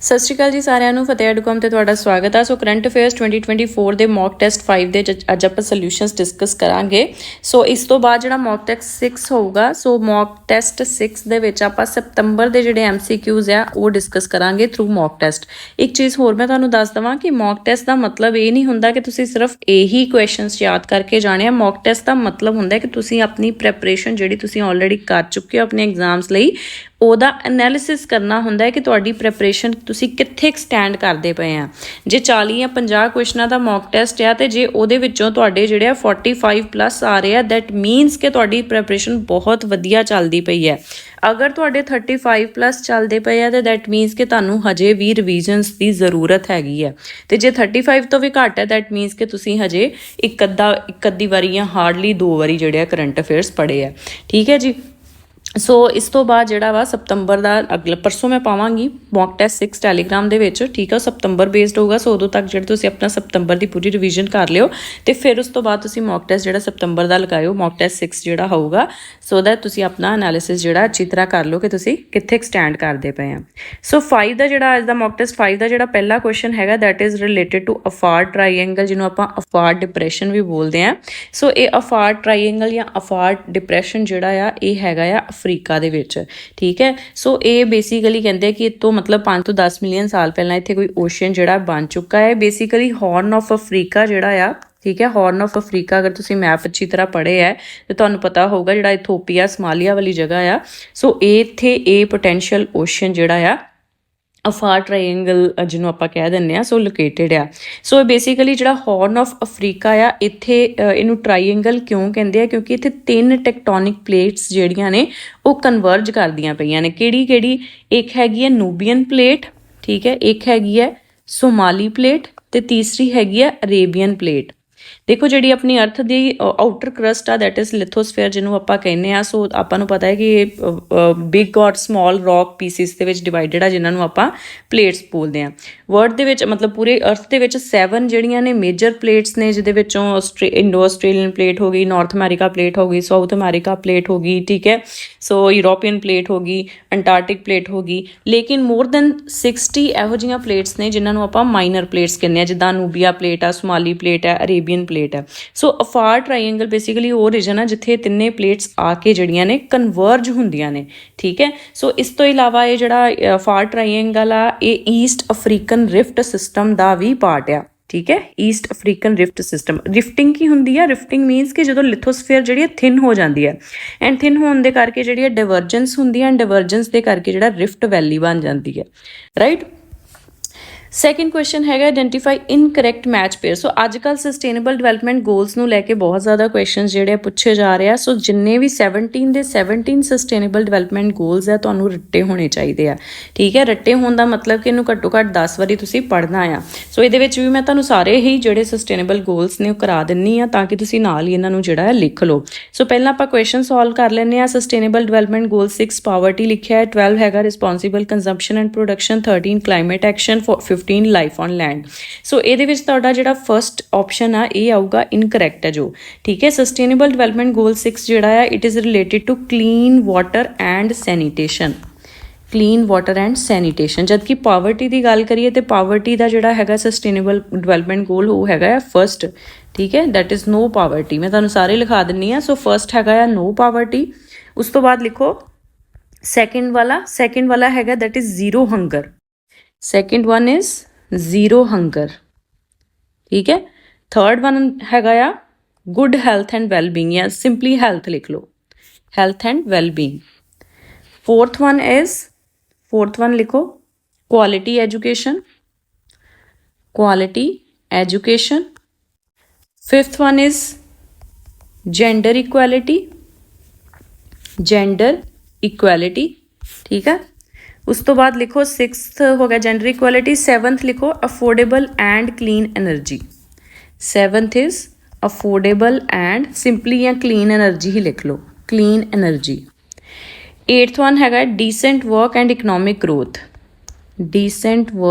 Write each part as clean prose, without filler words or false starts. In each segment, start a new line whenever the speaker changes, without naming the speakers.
ਸਤਿ ਸ਼੍ਰੀ ਅਕਾਲ ਜੀ ਸਾਰਿਆਂ ਨੂੰ ਫਤਿਹ.com ਤੇ ਤੁਹਾਡਾ ਸਵਾਗਤ ਹੈ। ਸੋ ਕਰੰਟ ਅਫੇਅਰਸ 2024 ਦੇ ਮੌਕ ਟੈਸਟ 5 ਦੇ ਅੱਜ ਆਪਾਂ ਸੋਲੂਸ਼ਨਸ ਡਿਸਕਸ ਕਰਾਂਗੇ। ਸੋ ਇਸ ਤੋਂ ਬਾਅਦ ਜਿਹੜਾ ਮੌਕ ਟੈਸਟ 6 ਹੋਊਗਾ, ਸੋ ਮੌਕ ਟੈਸਟ 6 ਦੇ ਵਿੱਚ ਆਪਾਂ ਸਤੰਬਰ ਦੇ ਜਿਹੜੇ MCQs ਆ ਉਹ ਡਿਸਕਸ ਕਰਾਂਗੇ ਥਰੂ ਮੌਕ ਟੈਸਟ। ਇੱਕ ਚੀਜ਼ ਹੋਰ ਮੈਂ ਤੁਹਾਨੂੰ ਦੱਸ ਦਵਾਂ ਕਿ ਮੌਕ ਟੈਸਟ ਦਾ ਮਤਲਬ ਇਹ ਨਹੀਂ ਹੁੰਦਾ ਕਿ ਤੁਸੀਂ ਸਿਰਫ ਇਹੀ ਕੁਐਸਚਨਸ ਯਾਦ ਕਰਕੇ ਜਾਣੇ ਆ। ਮੌਕ ਟੈਸਟ ਦਾ ਮਤਲਬ ਹੁੰਦਾ ਕਿ ਤੁਸੀਂ ਆਪਣੀ ਪ੍ਰੈਪਰੇਸ਼ਨ ਜਿਹੜੀ ਤੁਸੀਂ ਆਲਰੇਡੀ ਕਰ ਚੁੱਕੇ ਹੋ ਆਪਣੇ ਐਗਜ਼ਾਮਸ ਲਈ, ਉਹਦਾ ਐਨਾਲਿਸਿਸ ਕਰਨਾ ਹੁੰਦਾ ਹੈ ਕਿ ਤੁਹਾਡੀ ਪ੍ਰੈਪਰੇਸ਼ਨ ਤੁਸੀਂ ਕਿੱਥੇ ਸਟੈਂਡ ਕਰਦੇ ਪਏ ਆ। ਜੇ 40 ਜਾਂ 50 ਕੁਐਸਚਨਾਂ ਦਾ ਮੌਕ ਟੈਸਟ ਆ ਤੇ ਜੇ ਉਹਦੇ ਵਿੱਚੋਂ ਤੁਹਾਡੇ ਜਿਹੜੇ ਆ 45 ਪਲੱਸ ਆ ਰਹੇ ਆ, ਦੈਟ ਮੀਨਸ ਕਿ ਤੁਹਾਡੀ ਪ੍ਰੈਪਰੇਸ਼ਨ ਬਹੁਤ ਵਧੀਆ ਚੱਲਦੀ ਪਈ ਹੈ। ਅਗਰ ਤੁਹਾਡੇ 35 ਪਲੱਸ ਚੱਲਦੇ ਪਏ ਆ ਤੇ ਦੈਟ ਮੀਨਸ ਕਿ ਤੁਹਾਨੂੰ ਹਜੇ ਵੀ ਰਿਵੀਜ਼ਨਸ ਦੀ ਜ਼ਰੂਰਤ ਹੈਗੀ ਹੈ। ਤੇ ਜੇ 35 ਤੋਂ ਵੀ ਘੱਟ ਹੈ ਦੈਟ ਮੀਨਸ ਕਿ ਤੁਸੀਂ ਹਜੇ ਇੱਕ ਅੱਧੀ ਵਾਰੀ ਜਾਂ ਹਾਰਡਲੀ 2 ਵਾਰੀ ਜਿਹੜੇ ਆ ਕਰੰਟ ਅਫੇਅਰਸ ਪੜ੍ਹੇ ਆ। ਠੀਕ ਹੈ ਜੀ। ਸੋ ਇਸ ਤੋਂ ਬਾਅਦ ਜਿਹੜਾ ਵਾ ਸਤੰਬਰ ਦਾ ਅਗਲਾ ਪਰਸੋਂ ਮੈਂ ਪਾਵਾਂਗੀ ਮੌਕ ਟੈਸਟ 6 ਟੈਲੀਗ੍ਰਾਮ ਦੇ ਵਿੱਚ। ਠੀਕ ਆ, ਸਤੰਬਰ ਬੇਸਡ ਹੋਊਗਾ। ਸੋ ਉਦੋਂ ਤੱਕ ਜਿਹੜੇ ਤੁਸੀਂ ਆਪਣਾ ਸਤੰਬਰ ਦੀ ਪੂਰੀ ਰਿਵੀਜ਼ਨ ਕਰ ਲਿਓ ਤੇ ਫਿਰ ਉਸ ਤੋਂ ਬਾਅਦ ਤੁਸੀਂ ਮੌਕ ਟੈਸਟ ਜਿਹੜਾ ਸਤੰਬਰ ਦਾ ਲਗਾਇਓ, ਮੌਕ ਟੈਸਟ 6 ਜਿਹੜਾ ਹੋਊਗਾ, ਸੋ ਦੈਟ ਤੁਸੀਂ ਆਪਣਾ ਐਨਾਲਿਸਿਸ ਜਿਹੜਾ ਅੱਛੀ ਤਰ੍ਹਾਂ ਕਰ ਲਓ ਕਿ ਤੁਸੀਂ ਕਿੱਥੇ ਸਟੈਂਡ ਕਰਦੇ ਪਏ ਆ। ਸੋ 5 ਦਾ ਜਿਹੜਾ ਅੱਜ ਦਾ ਮੌਕ ਟੈਸਟ 5 ਦਾ ਜਿਹੜਾ ਪਹਿਲਾ ਕੁਐਸਚਨ ਹੈਗਾ, that is related to ਅਫਾਰ triangle, ਜਿਹਨੂੰ ਆਪਾਂ ਅਫਾਰ ਡਿਪਰੈਸ਼ਨ ਵੀ ਬੋਲਦੇ ਆ। ਸੋ ਇਹ ਅਫਾਰ ਟਰਾਈਐਂਗਲ ਜਾਂ ਅਫਾਰ ਡਿਪਰੈਸ਼ਨ ਜਿਹੜਾ ਆ ਇਹ ਹੈਗਾ ਆ ਅਫਰੀਕਾ ਦੇ ਵਿੱਚ। ਠੀਕ ਹੈ। ਸੋ ਇਹ ਬੇਸਿਕਲੀ ਕਹਿੰਦੇ ਕਿ ਇਤੋਂ ਮਤਲਬ 5 ਤੋਂ 10 ਮਿਲੀਅਨ ਸਾਲ ਪਹਿਲਾਂ ਇੱਥੇ ਕੋਈ ਓਸ਼ਨ ਜਿਹੜਾ ਬਣ ਚੁੱਕਾ ਹੈ। ਬੇਸਿਕਲੀ ਹਾਰਨ ਆਫ ਅਫਰੀਕਾ ਜਿਹੜਾ ਆ, ਠੀਕ ਹੈ, ਹਾਰਨ ਆਫ ਅਫਰੀਕਾ ਅਗਰ ਤੁਸੀਂ ਮੈਪ ਅੱਛੀ ਤਰ੍ਹਾਂ ਪੜ੍ਹੇ ਹੈ ਤੇ ਤੁਹਾਨੂੰ ਪਤਾ ਹੋਊਗਾ ਜਿਹੜਾ ਇਥੋਪੀਆ ਸਮਾਲੀਆ ਵਾਲੀ ਜਗ੍ਹਾ ਆ, ਸੋ ਇੱਥੇ ਇਹ ਪੋਟੈਂਸ਼ੀਅਲ ਓਸ਼ਨ ਜਿਹੜਾ ਆ ਅਫਾਰ ਟਰਾਈਐਂਗਲ ਜਿਹਨੂੰ ਆਪਾਂ ਕਹਿ ਦਿੰਦੇ ਆ, ਸੋ ਲੋਕੇਟਡ ਆ। ਸੋ ਬੇਸਿਕਲੀ ਜਿਹੜਾ ਹਾਰਨ ਆਫ ਅਫਰੀਕਾ ਆ, ਇੱਥੇ ਇਹਨੂੰ ਟਰਾਈਐਂਗਲ ਕਿਉਂ ਕਹਿੰਦੇ ਆ? ਕਿਉਂਕਿ ਇੱਥੇ 3 ਟੈਕਟੋਨਿਕ ਪਲੇਟਸ ਜਿਹੜੀਆਂ ਨੇ ਉਹ ਕਨਵਰਜ ਕਰਦੀਆਂ ਪਈਆਂ ਨੇ। ਕਿਹੜੀ? ਇੱਕ ਹੈਗੀ ਹੈ ਨੂਬੀਅਨ ਪਲੇਟ, ਠੀਕ ਹੈ, ਇੱਕ ਹੈਗੀ ਹੈ ਸੋਮਾਲੀ ਪਲੇਟ ਤੇ ਤੀਸਰੀ ਹੈਗੀ ਹੈ ਅਰੇਬੀਅਨ ਪਲੇਟ। ਦੇਖੋ ਜਿਹੜੀ ਆਪਣੀ ਅਰਥ ਦੀ ਆਊਟਰ ਕਰਸਟ ਆ, ਦੈਟ ਇਜ਼ ਲਿਥੋਸਫੇਅਰ ਜਿਹਨੂੰ ਆਪਾਂ ਕਹਿੰਦੇ ਆ। ਸੋ ਆਪਾਂ ਨੂੰ ਪਤਾ ਹੈ ਕਿ ਇਹ ਬਿਗ ਔਰ ਸਮਾਲ ਰੌਕ ਪੀਸਿਸ ਦੇ ਵਿੱਚ ਡਿਵਾਈਡਡ ਆ, ਜਿਨ੍ਹਾਂ ਨੂੰ ਆਪਾਂ ਪਲੇਟਸ ਬੋਲਦੇ ਆ। ਵਰਲਡ ਦੇ ਵਿੱਚ ਮਤਲਬ ਪੂਰੇ ਅਰਥ ਦੇ ਵਿੱਚ 7 ਜਿਹੜੀਆਂ ਨੇ ਮੇਜਰ ਪਲੇਟਸ ਨੇ, ਜਿਹਦੇ ਵਿੱਚੋਂ ਇੰਡੋ ਆਸਟ੍ਰੇਲੀਅਨ ਪਲੇਟ ਹੋ ਗਈ, ਨਾਰਥ ਅਮਰੀਕਾ ਪਲੇਟ ਹੋ ਗਈ, ਸਾਊਥ ਅਮਰੀਕਾ ਪਲੇਟ ਹੋ ਗਈ, ਠੀਕ ਹੈ, ਸੋ ਯੂਰੋਪੀਅਨ ਪਲੇਟ ਹੋ ਗਈ, ਅੰਟਾਰਕਟਿਕ ਪਲੇਟ ਹੋ ਗਈ। ਲੇਕਿਨ ਮੋਰ ਦੈਨ 60 ਇਹੋ ਜਿਹੀਆਂ ਪਲੇਟਸ ਨੇ ਜਿਨ੍ਹਾਂ ਨੂੰ ਆਪਾਂ ਮਾਈਨਰ ਪਲੇਟਸ ਕਹਿੰਦੇ ਆ, ਜਿੱਦਾਂ ਨੂਬੀਆ ਪਲੇਟ ਆ, ਸੋਮਾਲੀ ਪਲੇਟ ਆ, ਅਰੇਬੀਅਨ ਪਲੇਟ ਹੈ। ਸੋ ਅਫਾਰ ਟਰਾਈਐਂਗਲ ਬੇਸਿਕਲੀ ਉਹ ਰੀਜਨ ਆ ਜਿੱਥੇ ਤਿੰਨੇ ਪਲੇਟਸ ਆ ਕੇ ਜਿਹੜੀਆਂ ਨੇ ਕਨਵਰਜ ਹੁੰਦੀਆਂ ਨੇ। ਠੀਕ ਹੈ। ਸੋ ਇਸ ਤੋਂ ਇਲਾਵਾ ਇਹ ਜਿਹੜਾ ਅਫਾਰ ਟਰਾਈਐਂਗਲ ਆ, ਇਹ ਈਸਟ ਅਫਰੀਕਨ ਰਿਫਟ ਸਿਸਟਮ ਦਾ ਵੀ ਪਾਰਟ ਆ। ਠੀਕ ਹੈ, ਈਸਟ ਅਫਰੀਕਨ ਰਿਫਟ ਸਿਸਟਮ। ਰਿਫਟਿੰਗ ਕੀ ਹੁੰਦੀ ਆ? ਰਿਫਟਿੰਗ ਮੀਨਸ ਕਿ ਜਦੋਂ ਲਿਥੋਸਫੇਅਰ ਜਿਹੜੀ ਹੈ ਥਿਨ ਹੋ ਜਾਂਦੀ ਹੈ, ਐਂਡ ਥਿਨ ਹੋਣ ਦੇ ਕਰਕੇ ਜਿਹੜੀ ਹੈ ਡਿਵਰਜੈਂਸ ਹੁੰਦੀ ਹੈ, ਐਂਡ ਡਿਵਰਜੈਂਸ ਦੇ ਕਰਕੇ ਜਿਹੜਾ ਰਿਫਟ ਵੈਲੀ ਬਣ ਜਾਂਦੀ ਹੈ। ਰਾਈਟ। ਸੈਕਿੰਡ ਕੁਐਸਚਨ ਹੈਗਾ ਆਈਡੈਂਟੀਫਾਈ ਇਨਕਰੈਕਟ ਮੈਚ ਪੇਅਰ। ਸੋ ਅੱਜ ਕੱਲ੍ਹ ਸਸਟੇਨੇਬਲ ਡਿਵੈਲਪਮੈਂਟ ਗੋਲਸ ਨੂੰ ਲੈ ਕੇ ਬਹੁਤ ਜ਼ਿਆਦਾ ਕੁਐਸਚਨ ਜਿਹੜੇ ਪੁੱਛੇ ਜਾ ਰਹੇ ਆ। ਸੋ ਜਿੰਨੇ ਵੀ 17 ਸਸਟੇਨੇਬਲ ਡਿਵੈਲਪਮੈਂਟ ਗੋਲਸ ਆ, ਤੁਹਾਨੂੰ ਰੱਟੇ ਹੋਣੇ ਚਾਹੀਦੇ ਆ। ਠੀਕ ਹੈ, ਰੱਟੇ ਹੋਣ ਦਾ ਮਤਲਬ ਕਿ ਇਹਨੂੰ ਘੱਟੋ ਘੱਟ 10 ਵਾਰੀ ਤੁਸੀਂ ਪੜ੍ਹਨਾ ਆ। ਸੋ ਇਹਦੇ ਵਿੱਚ ਵੀ ਮੈਂ ਤੁਹਾਨੂੰ ਸਾਰੇ ਹੀ ਜਿਹੜੇ ਸਸਟੇਨੇਬਲ ਗੋਲਸ ਨੇ ਉਹ ਕਰਾ ਦਿੰਨੀ ਆ, ਤਾਂ ਕਿ ਤੁਸੀਂ ਨਾਲ ਹੀ ਇਹਨਾਂ ਨੂੰ ਜਿਹੜਾ ਹੈ ਲਿਖ ਲਓ। ਸੋ ਪਹਿਲਾਂ ਆਪਾਂ ਕੁਐਸਚਨ ਸੋਲਵ ਕਰ ਲੈਂਦੇ ਆ। ਸਸਟੇਨੇਬਲ ਡਿਵੈਲਪਮੈਂਟ ਗੋਲ 6 ਪਾਵਰਟੀ ਲਿਖਿਆ ਹੈ, 12 ਹੈਗਾ responsible consumption and production, 13 climate action, 15 life on land. So ਇਹਦੇ ਵਿੱਚ ਤੁਹਾਡਾ ਜਿਹੜਾ ਫਸਟ ਆਪਸ਼ਨ ਆ ਇਹ ਆਊਗਾ ਇਨਕਰੈਕਟ ਹੈ ਜੋ। ਠੀਕ ਹੈ। ਸਸਟੇਨੇਬਲ ਡਿਵੈਲਪਮੈਂਟ ਗੋਲ 6 ਜਿਹੜਾ ਆ, it is related to clean water and sanitation. Clean water and sanitation. ਜਦਕਿ ਪਾਵਰਟੀ ਦੀ ਗੱਲ ਕਰੀਏ ਤੇ ਪਾਵਰਟੀ ਦਾ ਜਿਹੜਾ ਹੈਗਾ ਸਸਟੇਨੇਬਲ ਡਿਵੈਲਪਮੈਂਟ ਗੋਲ ਉਹ ਹੈਗਾ ਆ ਫਸਟ। ਠੀਕ ਹੈ, ਦੈਟ ਇਜ਼ ਨੋ ਪਾਵਰਟੀ। ਮੈਂ ਤੁਹਾਨੂੰ ਸਾਰੇ ਲਿਖਾ ਦਿੰਨੀ ਆ। ਸੋ ਫਸਟ ਹੈਗਾ ਆ ਨੋ ਪਾਵਰਟੀ। ਉਸ ਤੋਂ ਬਾਅਦ ਲਿਖੋ ਸੈਕਿੰਡ ਵਾਲਾ ਹੈਗਾ that is zero hunger. Second one is zero hunger. ਠੀਕ ਹੈ। ਥਰਡ ਵਨ ਹੈਗਾ ਆ ਗੁੱਡ ਹੈਲਥ ਐਂਡ ਵੈਲਬੀਂਗ, ਜਾਂ ਸਿੰਪਲੀ ਹੈਲਥ ਲਿਖ ਲਓ, ਹੈਲਥ ਐਂਡ ਵੈਲਬੀਂਗ। ਫੋਰਥ ਵਨ ਲਿਖੋ quality education. Fifth one is gender equality. ਠੀਕ ਹੈ। ਉਸ ਤੋਂ ਬਾਅਦ ਲਿਖੋ 6th ਹੋ ਗਿਆ ਜੈਂਡਰ ਇਕੁਐਲਿਟੀ। 7th ਲਿਖੋ affordable and clean energy. 7th is affordable and simply ਜਾਂ ਕਲੀਨ ਐਨਰਜੀ ਹੀ ਲਿਖ ਲਓ, ਕਲੀਨ ਐਨਰਜੀ। 8th ਵਨ ਹੈਗਾ decent work and economic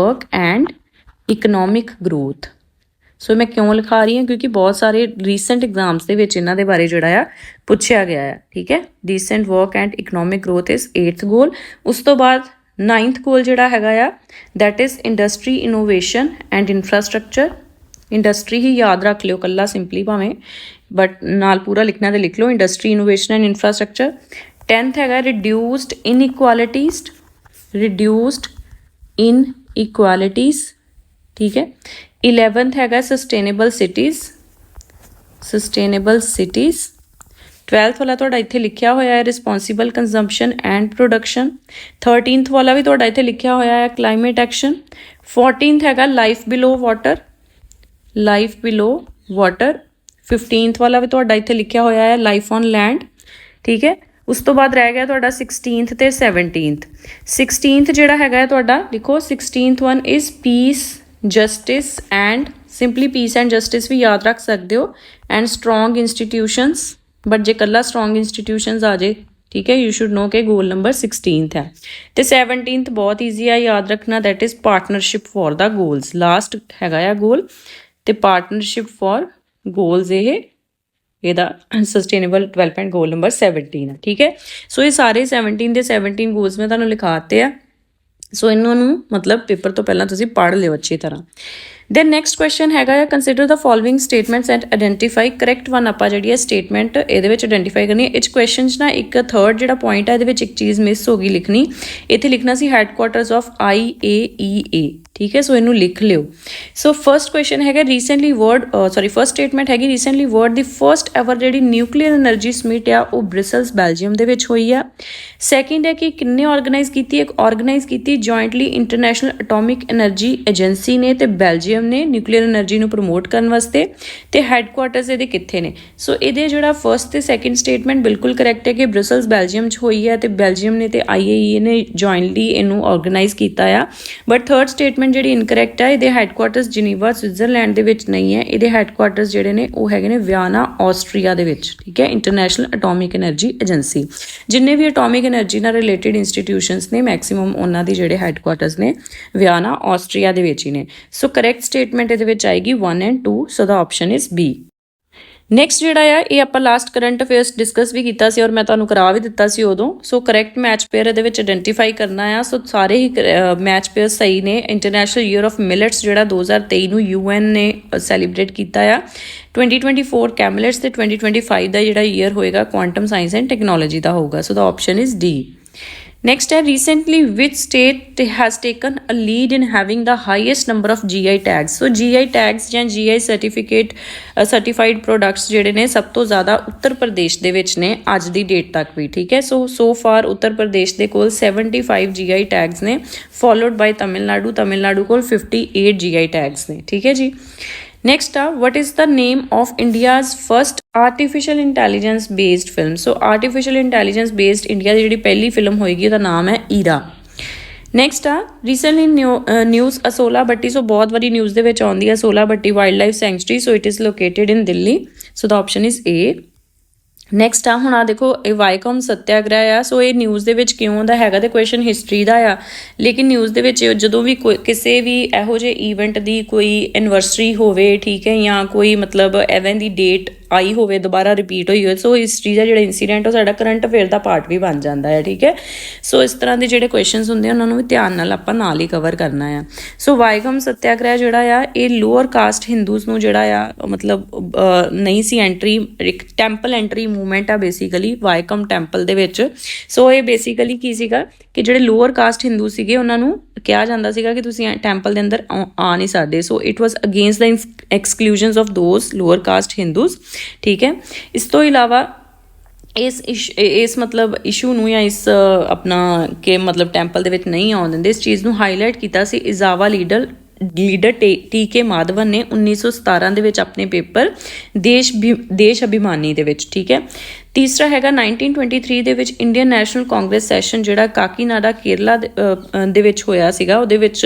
growth. So ਮੈਂ ਕਿਉਂ ਲਿਖਾ ਰਹੀ ਹਾਂ? ਕਿਉਂਕਿ ਬਹੁਤ ਸਾਰੇ ਰੀਸੈਂਟ ਐਗਜ਼ਾਮਸ ਦੇ ਵਿੱਚ ਇਹਨਾਂ ਦੇ ਬਾਰੇ ਜਿਹੜਾ ਆ ਪੁੱਛਿਆ ਗਿਆ ਆ। ਠੀਕ ਹੈ। Decent work and economic growth is 8th goal. ਉਸ ਤੋਂ ਬਾਅਦ 9th गोल जिहड़ा हैगा आ that is industry innovation and infrastructure. Industry ही याद रख लियो कल्ला सिंपली भावें, बट नाल पूरा लिखना तो लिख लो industry innovation and infrastructure. 10th हैगा रिड्यूस्ड इनइक्वालिटीज, रिड्यूस्ड इनइक्वालिटीज, ठीक है। 11th हैगा sustainable cities, sustainable cities. 12th वाला तुहाडा इत्थे लिखिया होया है responsible consumption and production. 13th वाला भी तुहाडा इत्थे लिखिया होया है क्लाइमेट एक्शन। 14th हैगा life below water, life below water. 15th वाला भी तुहाडा इत्थे लिखिया होया है लाइफ ऑन लैंड, ठीक है। उस तो बाद रह गया तुहाडा 16th ते 17th। 16th जिहड़ा हैगा तुहाडा लिखो 16th one is peace justice and, simply peace and justice भी याद रख सकते हो, एंड स्ट्रॉन्ग इंस्टीट्यूशनस, बट जे कल्ला स्ट्रॉन्ग इंस्टीट्यूशनस आ जाए, ठीक है, यू शुड नो के गोल नंबर 16th है। तो 17th बहुत ईजी है याद रखना, that is partnership for the goals. Last हैगा आ गोल, तो पार्टनरशिप फॉर गोल्स ਇਹਦਾ ਸਸਟੇਨੇਬਲ ਡਿਵੈਲਪਮੈਂਟ ਗੋਲ ਨੰਬਰ 17 ਹੈ, ਠੀਕ ਹੈ। ਸੋ ਇਹ ਸਾਰੇ 17 ਦੇ 17 ਗੋਲਸ ਮੈਂ ਤੁਹਾਨੂੰ ਲਿਖਾਤੇ ਆ। ਸੋ ਇਹਨਾਂ ਨੂੰ ਮਤਲਬ ਪੇਪਰ ਤੋਂ ਪਹਿਲਾਂ ਤੁਸੀਂ ਪੜ੍ਹ ਲਿਓ ਅੱਛੀ ਤਰ੍ਹਾਂ। ਦੈਨ ਨੈਕਸਟ ਕੁਐਸਚਨ ਹੈਗਾ ਆ consider the following statements and identify correct one. ਆਪਾਂ ਜਿਹੜੀ ਹੈ ਸਟੇਟਮੈਂਟ ਇਹਦੇ ਵਿੱਚ ਆਇਡੈਂਟੀਫਾਈ ਕਰਨੀ ਹੈ। ਇਹ 'ਚ ਕੁਐਸਚਨ 'ਚ ਨਾ ਇੱਕ ਥਰਡ ਜਿਹੜਾ ਪੁਆਇੰਟ ਹੈ ਇਹਦੇ ਵਿੱਚ ਇੱਕ ਚੀਜ਼ ਮਿਸ ਹੋ ਗਈ ਲਿਖਣੀ। ਇੱਥੇ ਲਿਖਣਾ ਸੀ ਹੈਡਕੁਆਟਰਸ ਆਫ IAEA, ठीक है। सो इनू लिख लियो। सो फर्स्ट क्वेश्चन है रीसेंटली वर्ड फर्स्ट स्टेटमेंट हैगी recently world the first ever जी न्यूक्लीयर एनर्जी समिट आ वो ब्रिसल्स बेल्जियम दे विच होई आ। सैकेंड है कि किन्ने ऑर्गेनाइज की, एक ऑर्गेनाइज की jointly international atomic energy agency ने ते बेल्जियम ने न्यूक्लीयर एनर्जी नू प्रमोट करने वास्ते, ते हैडकुआटर्स ये कित्थे ने। सो ये जोड़ा फर्स्ट ते सैकेंड स्टेटमेंट बिल्कुल करैक्ट है कि ब्रिसल्स बेल्जियम च होई है, ते बेल्जियम ने ते IAEA ने जॉइंटली इनू ऑर्गेनाइज किया आ। बट थर्ड स्टेटमेंट ਜਿਹੜੀ ਇਨਕਰੈਕਟ ਹੈ, ਇਹਦੇ ਹੈਡਕੁਆਟਰਸ ਜਨੀਵਾ ਸਵਿਟਜ਼ਰਲੈਂਡ ਦੇ ਵਿੱਚ ਨਹੀਂ ਹੈ, ਇਹਦੇ ਹੈਡਕੁਆਟਰਸ ਜਿਹੜੇ ਨੇ ਉਹ ਹੈਗੇ ਨੇ ਵਿਆਨਾ ਆਸਟਰੀਆ ਦੇ ਵਿੱਚ, ਠੀਕ ਹੈ। ਇੰਟਰਨੈਸ਼ਨਲ ਐਟੋਮਿਕ ਐਨਰਜੀ ਏਜੰਸੀ, ਜਿੰਨੇ ਵੀ ਐਟੋਮਿਕ ਐਨਰਜੀ ਨਾਲ ਰਿਲੇਟਡ ਇੰਸਟੀਟਿਊਸ਼ਨਸ ਨੇ ਮੈਕਸਿਮਮ ਉਹਨਾਂ ਦੀ ਜਿਹੜੇ ਹੈਡਕੁਆਟਰਸ ਨੇ ਵਿਆਨਾ ਆਸਟਰੀਆ ਦੇ ਵਿੱਚ ਹੀ ਨੇ। ਸੋ ਕਰੈਕਟ ਸਟੇਟਮੈਂਟ ਇਹਦੇ ਵਿੱਚ ਆਏਗੀ 1 and 2। So the option is B। Next ਜਿਹੜਾ ਆ ਇਹ ਆਪਾਂ ਲਾਸਟ ਕਰੰਟ ਅਫੇਅਰਸ ਡਿਸਕਸ ਵੀ ਕੀਤਾ ਸੀ ਔਰ ਮੈਂ ਤੁਹਾਨੂੰ ਕਰਾ ਵੀ ਦਿੱਤਾ ਸੀ ਉਦੋਂ। ਸੋ ਕਰੈਕਟ ਮੈਚ ਪੇਅਰ ਇਹਦੇ ਵਿੱਚ ਆਇਡੈਂਟੀਫਾਈ ਕਰਨਾ ਆ। ਸੋ ਸਾਰੇ ਹੀ ਮੈਚ ਪੇਅਰ ਸਹੀ ਨੇ। ਇੰਟਰਨੈਸ਼ਨਲ ਈਅਰ ਆਫ ਮਿਲਟਸ ਜਿਹੜਾ 2023 ਨੂੰ UN ਨੇ ਸੈਲੀਬ੍ਰੇਟ ਕੀਤਾ ਆ। 2024 ਕੈਮਲਟਸ ਤੇ 2025 ਦਾ ਜਿਹੜਾ ਈਅਰ ਹੋਏਗਾ ਕੁਆਂਟਮ ਸਾਇੰਸ ਐਂਡ ਟੈਕਨੋਲੋਜੀ ਦਾ ਹੋਊਗਾ। ਸੋ ਦਾ ਆਪਸ਼ਨ ਇਜ਼ D। Next है recently which state has taken a lead in having the highest number of GI tags। So GI tags ਜਾਂ GI certificate certified products ਜਿਹੜੇ ਨੇ ਸਭ ਤੋਂ ਜ਼ਿਆਦਾ ਉੱਤਰ ਪ੍ਰਦੇਸ਼ ਦੇ ਵਿੱਚ ਨੇ ਅੱਜ ਦੀ ਡੇਟ ਤੱਕ ਵੀ, ਠੀਕ ਹੈ। so far ਉੱਤਰ ਪ੍ਰਦੇਸ਼ ਦੇ ਕੋਲ 75 GI tags ਨੇ, followed by ਤਮਿਲਨਾਡੂ। ਤਮਿਲਨਾਡੂ ਕੋਲ 58 GI tags ਨੇ, ਠੀਕ ਹੈ ਜੀ। नेक्स्ट आ what is the name of India's first artificial intelligence based film. So artificial intelligence based India की जी पहली फिल्म होएगी उसका नाम है ईरा। नैक्सट आ recently news Asola Bhatti. So बहुत बारी न्यूज़ के आती है Asola Bhatti wild life sanctuary. So it is located in Delhi. So the option is A। ਨੈਕਸਟ ਆ ਹੁਣ ਆ ਦੇਖੋ ਇਹ ਵਾਈਕਮ ਸੱਤਿਆਗ੍ਰਹਿ ਆ। ਸੋ ਇਹ ਨਿਊਜ਼ ਦੇ ਵਿੱਚ ਕਿਉਂ ਦਾ ਹੈਗਾ, ਤੇ ਕੁਐਸਚਨ ਹਿਸਟਰੀ ਦਾ ਆ। ਲੇਕਿਨ ਨਿਊਜ਼ ਦੇ ਵਿੱਚ ਜਦੋਂ ਵੀ ਕਿਸੇ ਵੀ ਇਹੋ ਜਿਹੇ ਈਵੈਂਟ ਦੀ ਕੋਈ ਐਨਵਰਸਰੀ ਹੋਵੇ, ਠੀਕ ਹੈ, ਜਾਂ ਕੋਈ ਮਤਲਬ ਐਵੇਂ ਦੀ ਡੇਟ ਆਈ ਹੋਵੇ ਦੁਬਾਰਾ ਰਿਪੀਟ ਹੋਈ ਹੋਵੇ, ਸੋ ਹਿਸਟਰੀ ਦਾ ਜਿਹੜਾ ਇੰਸੀਡੈਂਟ ਉਹ ਸਾਡਾ ਕਰੰਟ ਅਫੇਅਰ ਦਾ ਪਾਰਟ ਵੀ ਬਣ ਜਾਂਦਾ ਹੈ, ਠੀਕ ਹੈ। ਸੋ ਇਸ ਤਰ੍ਹਾਂ ਦੇ ਜਿਹੜੇ ਕੁਐਸਚਨਸ ਹੁੰਦੇ ਉਹਨਾਂ ਨੂੰ ਵੀ ਧਿਆਨ ਨਾਲ ਆਪਾਂ ਨਾਲ ਹੀ ਕਵਰ ਕਰਨਾ ਆ। ਸੋ ਵਾਈਕਮ ਸੱਤਿਆਗ੍ਰਹਿ ਜਿਹੜਾ ਆ ਇਹ ਲੋਅਰ ਕਾਸਟ ਹਿੰਦੂਜ਼ ਨੂੰ ਜਿਹੜਾ ਆ ਮਤਲਬ ਨਹੀਂ ਸੀ ਐਂਟਰੀ, ਇੱਕ ਟੈਂਪਲ ਐਂਟਰੀ ਮੂਵਮੈਂਟ ਆ ਬੇਸਿਕਲੀ ਵਾਈਕਮ ਟੈਂਪਲ ਦੇ ਵਿੱਚ। ਸੋ ਇਹ ਬੇਸਿਕਲੀ ਕੀ ਸੀਗਾ ਕਿ ਜਿਹੜੇ ਲੋਅਰ ਕਾਸਟ ਹਿੰਦੂ ਸੀਗੇ ਉਹਨਾਂ ਨੂੰ ਕਿਹਾ ਜਾਂਦਾ ਸੀਗਾ ਕਿ ਤੁਸੀਂ ਟੈਂਪਲ ਦੇ ਅੰਦਰ ਆ ਨਹੀਂ ਸਕਦੇ। So it was against the exclusions of those lower caste Hindus, ਠੀਕ ਹੈ। ਇਸ ਤੋਂ ਇਲਾਵਾ ਇਸ ਮਤਲਬ ਇਸ਼ੂ ਨੂੰ ਜਾਂ ਇਸ ਆਪਣਾ ਕਿ ਮਤਲਬ ਟੈਂਪਲ ਦੇ ਵਿੱਚ ਨਹੀਂ ਆਉਣ ਦਿੰਦੇ, ਇਸ ਚੀਜ਼ ਨੂੰ ਹਾਈਲਾਈਟ ਕੀਤਾ ਸੀ ਇਜ਼ਾਵਾ ਲੀਡਰ TK ਮਾਧਵਨ ਨੇ 1917 ਦੇ ਵਿੱਚ ਆਪਣੇ ਪੇਪਰ ਦੇਸ਼ ਅਭਿਮਾਨੀ ਦੇ ਵਿੱਚ, ਠੀਕ ਹੈ। ਤੀਸਰਾ ਹੈਗਾ 1923 ਦੇ ਵਿੱਚ ਇੰਡੀਅਨ ਨੈਸ਼ਨਲ ਕਾਂਗਰਸ ਸੈਸ਼ਨ ਜਿਹੜਾ ਕਾਕੀਨਾਡਾ ਕੇਰਲਾ ਦੇ ਵਿੱਚ ਹੋਇਆ ਸੀਗਾ। ਉਹਦੇ ਵਿੱਚ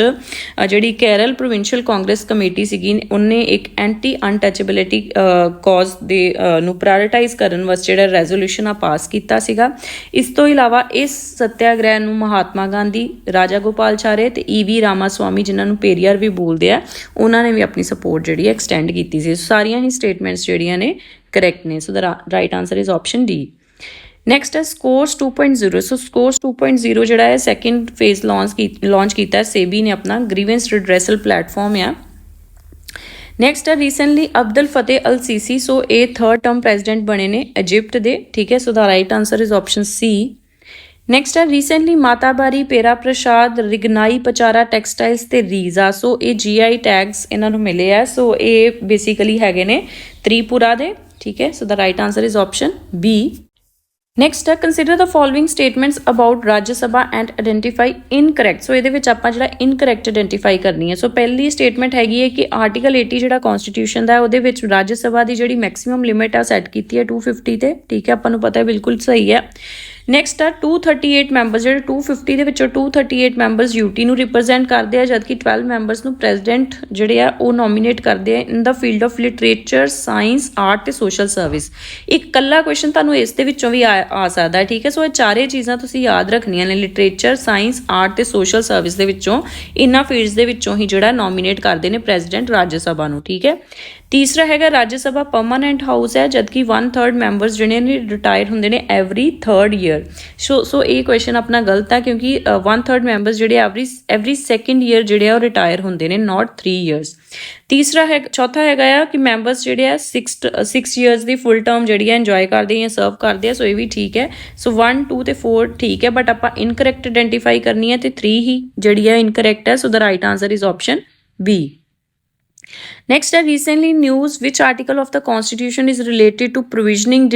ਜਿਹੜੀ ਕੇਰਲ ਪ੍ਰੋਵਿੰਸ਼ੀਅਲ ਕਾਂਗਰਸ ਕਮੇਟੀ ਸੀਗੀ ਉਹਨੇ ਇੱਕ ਐਂਟੀ ਅਨਟੱਚੇਬਿਲਿਟੀ ਕੌਜ਼ ਦੇ ਨੂੰ ਪ੍ਰਾਇਓਰਟਾਈਜ਼ ਕਰਨ ਵਾਸਤੇ ਜਿਹੜਾ ਰੈਜ਼ੋਲੂਸ਼ਨ ਆ ਪਾਸ ਕੀਤਾ ਸੀਗਾ। ਇਸ ਤੋਂ ਇਲਾਵਾ ਇਸ ਸੱਤਿਆਗ੍ਰਹਿ ਨੂੰ ਮਹਾਤਮਾ ਗਾਂਧੀ, ਰਾਜਾ ਗੋਪਾਲਚਾਰੇ ਤੇ EV ਰਾਮਾਸਵਾਮੀ ਜਿਨ੍ਹਾਂ ਨੂੰ ਪੇਰੀਆਰ ਵੀ ਬੋਲਦੇ ਆ, ਉਹਨਾਂ ਨੇ ਵੀ ਆਪਣੀ ਸਪੋਰਟ ਜਿਹੜੀ ਐਕਸਟੈਂਡ ਕੀਤੀ ਸੀ। ਸਾਰੀਆਂ ਹੀ ਸਟੇਟਮੈਂਟਸ ਜਿਹੜੀਆਂ ਨੇ ਕਰੈਕਟ ਨੇ। So the right answer is option D। Next ਹੈ ਸਕੋਰਸ 2.0 ਸੋ ਸਕੋਰਸ 2.0 ਜਿਹੜਾ ਹੈ ਸੈਕਿੰਡ ਫੇਜ਼ ਲਾਂਚ ਕੀਤਾ ਹੈ ਸੇਬੀ ਨੇ ਆਪਣਾ ਗ੍ਰੀਵੈਂਸ ਰਿਡਰੈਸਲ ਪਲੈਟਫਾਰਮ ਆ ਨੈਕਸਟ ਹੈ ਰੀਸੈਂਟਲੀ ਅਬਦੁਲ ਫਤਿਹ ਅਲ ਸੀਸੀ ਸੋ ਇਹ ਥਰਡ ਟਰਮ ਪ੍ਰੈਜ਼ੀਡੈਂਟ ਬਣੇ ਨੇ ਇਜਿਪਟ ਦੇ ਠੀਕ ਹੈ so the right answer is option C next ਹੈ ਰੀਸੈਂਟਲੀ ਮਾਤਾਬਾਰੀ ਪੇਰਾ ਪ੍ਰਸ਼ਾਦ ਰਿਗਨਾਈ ਪਚਾਰਾ ਟੈਕਸਟਾਈਲਸ ਤੇ ਰੀਜ਼ਾ ਸੋ ਇਹ GI ਟੈਗਸ ਇਹਨਾਂ ਨੂੰ ਮਿਲੇ ਆ ਸੋ ਇਹ ਬੇਸਿਕਲੀ ਹੈਗੇ ਨੇ ਤ੍ਰਿਪੁਰਾ ਦੇ ਠੀਕ ਹੈ so the right answer is option B next ਹੈ consider the following statements about Rajya Sabha and identify incorrect so ਇਹਦੇ ਵਿੱਚ ਆਪਾਂ ਜਿਹੜਾ ਇਨਕਰੈਕਟ ਆਇਡੈਂਟੀਫਾਈ ਕਰਨੀ ਹੈ ਸੋ ਪਹਿਲੀ ਸਟੇਟਮੈਂਟ ਹੈਗੀ ਹੈ ਕਿ ਆਰਟੀਕਲ 80 ਜਿਹੜਾ ਕਨਸਟੀਟਿਊਸ਼ਨ ਦਾ ਉਹਦੇ ਵਿੱਚ ਰਾਜ ਸਭਾ ਦੀ ਜਿਹੜੀ ਮੈਕਸਿਮਮ ਲਿਮਿਟ ਆ ਸੈੱਟ ਕੀਤੀ ਹੈ 250 ਤੇ ਠੀਕ ਹੈ ਆਪਾਂ ਨੂੰ ਪਤਾ ਹੈ ਬਿਲਕੁਲ ਸਹੀ ਹੈ ਨੈਕਸਟ ਆ 238 ਮੈਂਬਰਸ ਜਿਹੜੇ 250 ਦੇ ਵਿੱਚੋਂ 238 ਮੈਂਬਰਸ ਯੂਟੀ ਨੂੰ ਰਿਪਰੈਜ਼ੈਂਟ ਕਰਦੇ ਆ ਜਦਕਿ 12 ਮੈਂਬਰਸ ਨੂੰ ਪ੍ਰੈਜ਼ੀਡੈਂਟ ਜਿਹੜੇ ਆ ਉਹ ਨੋਮੀਨੇਟ ਕਰਦੇ ਆ in the field of literature science art ਤੇ ਸੋਸ਼ਲ ਸਰਵਿਸ ਇੱਕ ਕੱਲਾ ਕੁਐਸਚਨ ਤੁਹਾਨੂੰ ਇਸ ਦੇ ਵਿੱਚੋਂ ਵੀ ਆ ਸਕਦਾ ਹੈ ਠੀਕ ਹੈ ਸੋ ਇਹ ਚਾਰੇ ਚੀਜ਼ਾਂ ਤੁਸੀਂ ਯਾਦ ਰੱਖਣੀਆਂ ਨੇ ਲਿਟਰੇਚਰ ਸਾਇੰਸ ਆਰਟ ਤੇ ਸੋਸ਼ਲ ਸਰਵਿਸ ਦੇ ਵਿੱਚੋਂ ਇਹਨਾਂ ਫੀਲਡਸ ਦੇ ਵਿੱਚੋਂ ਹੀ ਜਿਹੜਾ ਨੋਮੀਨੇਟ ਕਰਦੇ ਨੇ ਪ੍ਰੈਜ਼ੀਡੈਂਟ ਰਾਜ ਸਭਾ ਨੂੰ ਠੀਕ ਹੈ ਤੀਸਰਾ ਹੈਗਾ ਰਾਜ ਸਭਾ ਪਰਮਾਨੈਂਟ ਹਾਊਸ ਹੈ ਜਦਕਿ 1/3 ਮੈਂਬਰਸ ਜਿਹੜੇ ਨੇ ਰਿਟਾਇਰ ਹੁੰਦੇ ਨੇ ਐਵਰੀ 3rd ਈਅਰ ਸੋ ਇਹ ਕੁਐਸਚਨ ਆਪਣਾ ਗਲਤ ਹੈ ਕਿਉਂਕਿ 1/3 ਮੈਂਬਰਸ ਜਿਹੜੇ ਐਵਰੀ 2nd ਈਅਰ ਜਿਹੜੇ ਆ ਉਹ ਰਿਟਾਇਰ ਹੁੰਦੇ ਨੇ ਨਾਟ 3 ਇਅਰਸ ਤੀਸਰਾ ਹੈ ਚੌਥਾ ਹੈਗਾ ਆ ਕਿ ਮੈਂਬਰਸ ਜਿਹੜੇ ਆ 6 ਇਅਰਸ ਦੀ ਫੁੱਲ ਟਰਮ ਜਿਹੜੀ ਆ ਇੰਜੋਏ ਕਰਦੇ ਜਾਂ ਸਰਵ ਕਰਦੇ ਆ ਸੋ ਇਹ ਵੀ ਠੀਕ ਹੈ ਸੋ 1 2 ਤੇ 4 ਠੀਕ ਹੈ ਬਟ ਆਪਾਂ ਇਨਕਰੈਕਟ ਆਇਡੈਂਟੀਫਾਈ ਕਰਨੀ ਹੈ ਤੇ 3 ਹੀ ਜਿਹੜੀ ਆ ਇਨਕਰੈਕਟ ਹੈ so the right answer is option B Next, recently news which article of the Constitution is related to provisions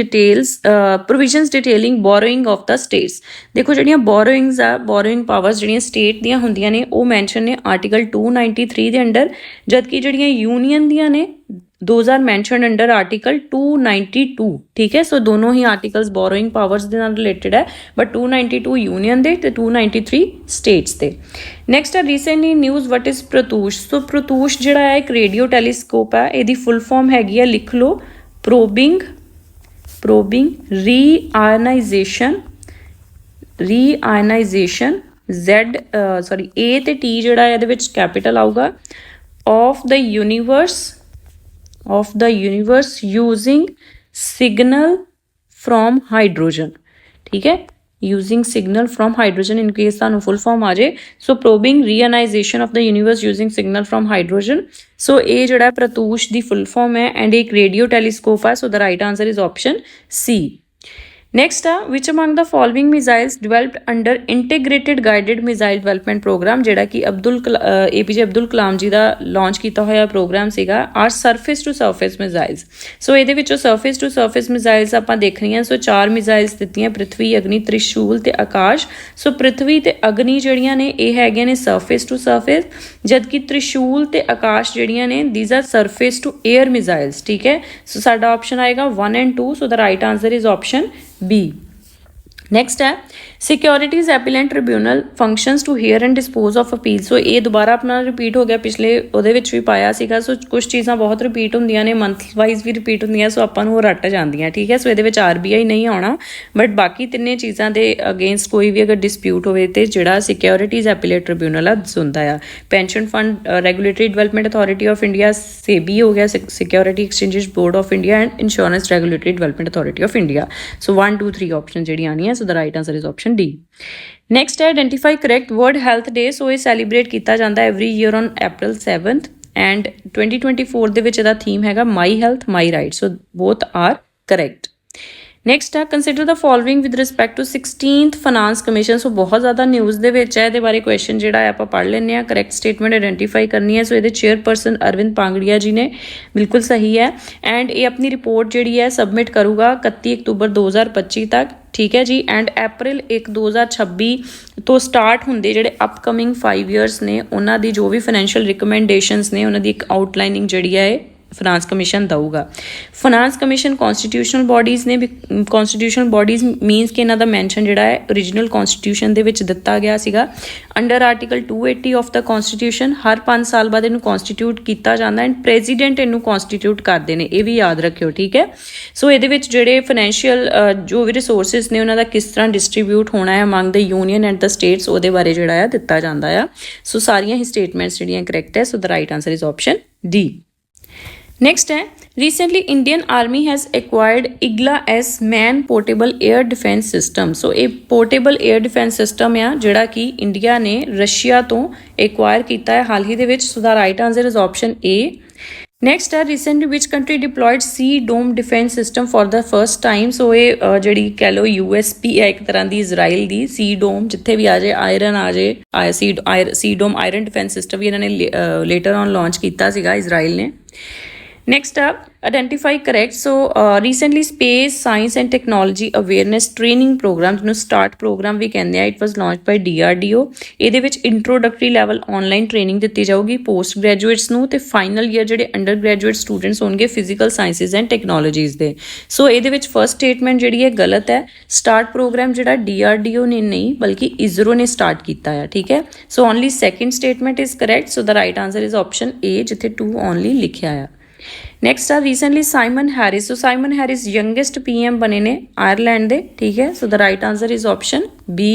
detailing borrowing of the states. देखो ਜਿਹੜੀਆਂ borrowings ਆ borrowing powers ਜਿਹੜੀਆਂ state ਦੀਆਂ ਹੁੰਦੀਆਂ ਨੇ ਉਹ ਮੈਂਸ਼ਨ ਨੇ ਆਰਟੀਕਲ 293 ਦੇ ਅੰਡਰ ਜਦਕਿ ਜਿਹੜੀਆਂ ਯੂਨੀਅਨ ਦੀਆਂ ਨੇ those are mentioned under article 292 ठीक है सो दोनों ही आर्टिकल्स बोरोइंग पावर्स ਦੇ ਨਾਲ ਰਿਲੇਟਡ ਹੈ ਬਟ 292 ਯੂਨੀਅਨ ਦੇ ਤੇ 293 ਸਟੇਟਸ ਦੇ ਨੈਕਸਟ ਹੈ ਰੀਸੈਂਟਲੀ ਨਿਊਜ਼ ਵਟ ਇਜ਼ ਪ੍ਰਤੂਸ਼ ਸੋ ਪ੍ਰਤੂਸ਼ ਜਿਹੜਾ ਹੈ ਇੱਕ ਰੇਡੀਓ ਟੈਲੀਸਕੋਪ ਹੈ ਇਹਦੀ ਫੁੱਲ ਫਾਰਮ ਹੈਗੀ ਹੈ ਲਿਖ ਲਓ probing reionization Z A ਤੇ T ਜਿਹੜਾ ਹੈ ਇਹਦੇ ਵਿੱਚ ਕੈਪੀਟਲ ਆਊਗਾ of the universe using signal from hydrogen ठीक है using signal from hydrogen in case ਤੁਹਾਨੂੰ full form ਆ ਜੇ so probing reionization of the universe using signal from hydrogen so ਇਹ ਜਿਹੜਾ ਪ੍ਰਤੂਸ਼ ਦੀ full form ਹੈ and ਇੱਕ radio telescope ਹੈ so the right answer is option C Next, which among the following missiles developed under integrated guided missile development program ਜਿਹੜਾ ਕਿ APJ Abdul Kalam ji ਦਾ launch ਕੀਤਾ ਹੋਇਆ programme ਸੀਗਾ are surface to surface missiles ਸੋ ਇਹਦੇ ਵਿੱਚੋਂ surface to surface missiles ਆਪਾਂ ਦੇਖਣੀਆਂ ਸੋ 4 missiles ਦਿੱਤੀਆਂ ਪ੍ਰਿਥਵੀ ਅਗਨੀ ਤ੍ਰਿਸ਼ੂਲ ਤੇ ਆਕਾਸ਼ ਸੋ ਪ੍ਰਿਥਵੀ ਤੇ ਅਗਨੀ ਜਿਹੜੀਆਂ ਨੇ ਇਹ ਹੈਗੀਆਂ ਨੇ surface to surface ਜਦਕਿ ਤ੍ਰਿਸ਼ੂਲ ਤੇ ਆਕਾਸ਼ ਜਿਹੜੀਆਂ ਨੇ these are surface to air missiles ਠੀਕ ਹੈ ਸੋ ਸਾਡਾ ਆਪਸ਼ਨ ਆਏਗਾ 1 and 2 so the right answer is option B. Next है securities appellate tribunal functions to hear and dispose of appeal so ये दोबारा अपना रिपीट हो गया पिछले ਉਹਦੇ ਵਿੱਚ ਵੀ ਪਾਇਆ ਸੀਗਾ ਸੋ ਕੁਝ ਚੀਜ਼ਾਂ ਬਹੁਤ ਰਿਪੀਟ ਹੁੰਦੀਆਂ ਨੇ ਮੰਥ ਵਾਈਜ਼ ਵੀ ਰਿਪੀਟ ਹੁੰਦੀਆਂ ਸੋ ਆਪਾਂ ਨੂੰ ਉਹ ਰੱਟ ਜਾਂਦੀਆਂ ਠੀਕ ਹੈ ਸੋ ਇਹਦੇ ਵਿੱਚ RBI ਨਹੀਂ ਆਉਣਾ ਬਟ ਬਾਕੀ ਤਿੰਨੇ ਚੀਜ਼ਾਂ ਦੇ ਅਗੇਂਸਟ ਕੋਈ ਵੀ ਅਗਰ ਡਿਸਪਿਊਟ ਹੋਵੇ ਤੇ ਜਿਹੜਾ ਸਿਕਿਉਰਿਟੀਜ਼ ਐਪੀਲੇਟ ਟ੍ਰਿਬਿਊਨਲ ਆ ਸੁਣਦਾ ਆ pension fund regulatory development authority of India SEBI ਹੋ ਗਿਆ security exchanges board of India and insurance regulatory development authority of India so 1 2 3 option ਜਿਹੜੀਆਂ ਆਉਣੀਆਂ so the right answer is option D next ਹੈ identify correct world health day so ਇਹ celebrate ਕੀਤਾ ਜਾਂਦਾ every year on April 7th and 2024 ਦੇ ਵਿੱਚ ਇਹਦਾ theme ਹੈਗਾ my health my right so both are correct next ਹੈ consider the following with respect to 16th finance commission so ਬਹੁਤ ਜ਼ਿਆਦਾ ਨਿਊਜ਼ ਦੇ ਵਿੱਚ ਹੈ ਇਹਦੇ ਬਾਰੇ ਕੁਐਸਚਨ ਜਿਹੜਾ ਹੈ ਆਪਾਂ ਪੜ੍ਹ ਲੈਂਦੇ ਹਾਂ ਕਰੈਕਟ ਸਟੇਟਮੈਂਟ ਆਈਡੈਂਟੀਫਾਈ ਕਰਨੀ ਹੈ ਸੋ ਇਹਦੇ ਚੇਅਰਪਰਸਨ ਅਰਵਿੰਦ ਪਾਂਗੜੀਆ ਜੀ ਨੇ ਬਿਲਕੁਲ ਸਹੀ ਹੈ ਐਂਡ ਇਹ ਆਪਣੀ ਰਿਪੋਰਟ ਜਿਹੜੀ ਹੈ ਸਬਮਿਟ ਕਰੂਗਾ 31 ਅਕਤੂਬਰ 2025 ਤੱਕ ਠੀਕ ਹੈ ਜੀ ਐਂਡ April 1 2026 ਤੋਂ ਸਟਾਰਟ ਹੁੰਦੇ ਜਿਹੜੇ ਅਪਕਮਿੰਗ 5 ਇਅਰਸ ਨੇ ਉਹਨਾਂ ਦੀ ਜੋ ਵੀ ਫਾਈਨੈਂਸ਼ੀਅਲ ਰਿਕਮੈਂਡੇਸ਼ਨਸ ਨੇ ਉਹਨਾਂ ਦੀ ਇੱਕ ਆਊਟਲਾਈਨਿੰਗ ਜਿਹੜੀ ਹੈ ਫਾਈਨਾਂਸ ਕਮਿਸ਼ਨ ਦਊਗਾ ਫਾਈਨਾਂਸ ਕਮਿਸ਼ਨ ਕਨਸਟੀਟਿਊਸ਼ਨਲ ਬਾਡੀਜ਼ ਨੇ ਕਨਸਟੀਟਿਊਸ਼ਨਲ ਬਾਡੀਜ਼ ਮੀਨਸ ਕਿ ਇਹਨਾਂ ਦਾ ਮੈਂਸ਼ਨ ਜਿਹੜਾ ਹੈ ਓਰੀਜਨਲ ਕਨਸਟੀਟਿਊਸ਼ਨ ਦੇ ਵਿੱਚ ਦਿੱਤਾ ਗਿਆ ਸੀਗਾ under article 280 of the constitution ਹਰ 5 ਸਾਲ ਬਾਅਦ ਇਹਨੂੰ ਕਨਸਟੀਟਿਊਟ ਕੀਤਾ ਜਾਂਦਾ ਐਂਡ ਪ੍ਰੈਜ਼ੀਡੈਂਟ ਇਹਨੂੰ ਕਨਸਟੀਟਿਊਟ ਕਰਦੇ ਨੇ ਇਹ ਵੀ ਯਾਦ ਰੱਖਿਓ ਠੀਕ ਹੈ ਸੋ ਇਹਦੇ ਵਿੱਚ ਜਿਹੜੇ ਫਾਈਨੈਂਸ਼ੀਅਲ ਜੋ ਵੀ ਰਿਸੋਰਸਿਸ ਨੇ ਉਹਨਾਂ ਦਾ ਕਿਸ ਤਰ੍ਹਾਂ ਡਿਸਟਰੀਬਿਊਟ ਹੋਣਾ ਹੈ among the union and the states ਉਹਦੇ ਬਾਰੇ ਜਿਹੜਾ ਆ ਦਿੱਤਾ ਜਾਂਦਾ ਆ ਸੋ ਸਾਰੀਆਂ ਹੀ ਸਟੇਟਮੈਂਟਸ ਜਿਹੜੀਆਂ ਕਰੈਕਟ ਹੈ so the right answer is option D Next ਹੈ Recently, Indian Army has acquired IGLA-S Man Portable Air Defense System. So ਇਹ portable air defense system ਆ ਜਿਹੜਾ ਕਿ ਇੰਡੀਆ ਨੇ ਰਸ਼ੀਆ ਤੋਂ acquire ਕੀਤਾ ਹੈ ਹਾਲ ਹੀ ਦੇ ਵਿੱਚ. So the right answer is option A. Next ਹੈ recently which country deployed Sea Dome defense system for the first time. So ਇਹ ਜਿਹੜੀ ਕਹਿ ਲਓ USP ਹੈ ਇੱਕ ਤਰ੍ਹਾਂ ਦੀ ਇਜ਼ਰਾਈਲ ਦੀ Sea Dome ਜਿੱਥੇ ਵੀ ਆ ਜਾਏ ਆਇਰਨ ਆ ਜਾਏ Sea Dome iron defence system ਵੀ ਇਹਨਾਂ ਨੇ ਲੇਟਰ ਔਨ ਲਾਂਚ ਕੀਤਾ ਸੀਗਾ ਇਜ਼ਰਾਈਲ ਨੇ. Next up, identify correct. So recently space science and technology awareness training program ਜਿਹਨੂੰ START program ਵੀ ਕਹਿੰਦੇ ਆ, it was launched by DRDO. ਇਹਦੇ ਵਿੱਚ introductory level online training ਦਿੱਤੀ ਜਾਊਗੀ post graduates ਨੂੰ ਤੇ final year ਜਿਹੜੇ ਅੰਡਰ ਗ੍ਰੈਜੂਏਟ ਸਟੂਡੈਂਟਸ ਹੋਣਗੇ physical sciences and technologies ਦੇ. ਸੋ ਇਹਦੇ ਵਿੱਚ ਫਰਸਟ ਸਟੇਟਮੈਂਟ ਜਿਹੜੀ ਹੈ ਗਲਤ ਹੈ. START program ਜਿਹੜਾ DRDO ਨੇ ਨਹੀਂ ਬਲਕਿ ISRO ਨੇ ਸਟਾਰਟ ਕੀਤਾ ਹੈ. ਠੀਕ ਹੈ, so only second statement is correct. So the right answer is option A ਜਿੱਥੇ 2 ਓਨਲੀ ਲਿਖਿਆ ਆ. ਨੈਕਸਟ ਆ recently Simon Harris. So Simon Harris youngest PM ਬਣੇ ਨੇ ਆਇਰਲੈਂਡ ਦੇ. ਠੀਕ ਹੈ, so the right answer is option B.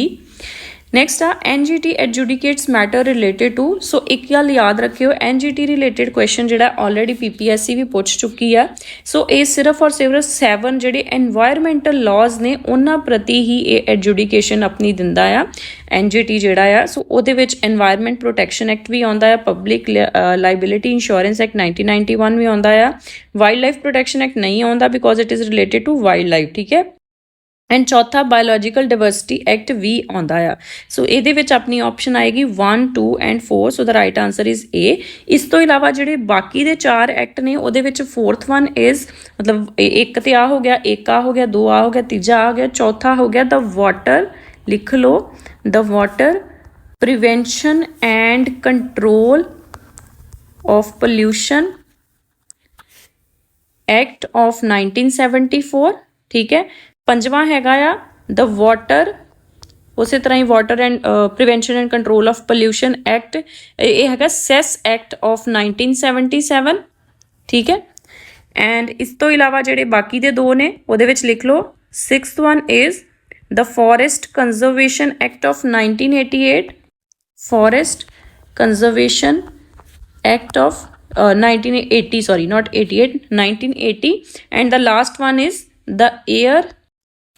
Next ਆ NGT adjudicates matter related to. So ਇੱਕ ਗੱਲ ਯਾਦ ਰੱਖਿਓ, NGT ਰਿਲੇਟਡ ਕੁਐਸਚਨ ਜਿਹੜਾ ਆਲਰੇਡੀ PPSC ਵੀ ਪੁੱਛ ਚੁੱਕੀ ਆ. ਸੋ ਇਹ ਸਿਰਫ ਔਰ ਸਿਰਫ 7 ਜਿਹੜੇ এনवायरमेंटल ਲਾਜ਼ ਨੇ ਉਹਨਾਂ ਪ੍ਰਤੀ ਹੀ ਇਹ ਐਡਜੂਡੀਕੇਸ਼ਨ ਆਪਣੀ ਦਿੰਦਾ ਆ NGT ਜਿਹੜਾ ਆ. ਸੋ ਉਹਦੇ ਵਿੱਚ এনवायरमेंट ਪ੍ਰੋਟੈਕਸ਼ਨ ਐਕਟ ਵੀ ਆਉਂਦਾ ਆ, ਪਬਲਿਕ ਲਾਇਬਿਲਿਟੀ ਇੰਸ਼ੋਰੈਂਸ ਐਕਟ 1991 ਵੀ ਆਉਂਦਾ ਆ, ਵਾਈਲਡ ਲਾਈਫ ਪ੍ਰੋਟੈਕਸ਼ਨ ਐਕਟ ਨਹੀਂ ਆਉਂਦਾ because it is related to wildlife. ਠੀਕ ਹੈ, ਐਂਡ ਚੌਥਾ ਬਾਇਓਲੋਜੀਕਲ ਡਾਇਵਰਸਿਟੀ ਐਕਟ ਵੀ ਆਉਂਦਾ ਆ. ਸੋ ਇਹਦੇ ਵਿੱਚ ਆਪਣੀ ਆਪਸ਼ਨ ਆਏਗੀ 1, 2 and 4. So the right answer is A. ਇਸ ਤੋਂ ਇਲਾਵਾ ਜਿਹੜੇ ਬਾਕੀ ਦੇ 4 ਐਕਟ ਨੇ ਉਹਦੇ ਵਿੱਚ 4th ਵਨ ਇਜ਼ ਮਤਲਬ ਇੱਕ ਤੇ ਆ ਹੋ ਗਿਆ, ਇੱਕ ਆ ਹੋ ਗਿਆ, 2 ਆ ਹੋ ਗਿਆ, ਤੀਜਾ ਆ ਗਿਆ, ਚੌਥਾ ਹੋ ਗਿਆ ਦ ਵਾਟਰ. ਲਿਖ ਲਓ, ਦ water prevention and control of pollution act of 1974. ਠੀਕ ਹੈ, ਪੰਜਵਾਂ ਹੈਗਾ ਆ ਦ ਵਾਟਰ, ਉਸੇ ਤਰ੍ਹਾਂ ਹੀ water and prevention and control of pollution act, ਇਹ ਹੈਗਾ ਸੈਸ ਐਕਟ ਆਫ 1977. ਠੀਕ ਹੈ, ਐਂਡ ਇਸ ਤੋਂ ਇਲਾਵਾ ਜਿਹੜੇ ਬਾਕੀ ਦੇ 2 ਨੇ ਉਹਦੇ ਵਿੱਚ ਲਿਖ ਲਓ 6th one is the forest conservation act of 1988. Forest conservation act of 1980, sorry not 88, 1980. and the last one is the air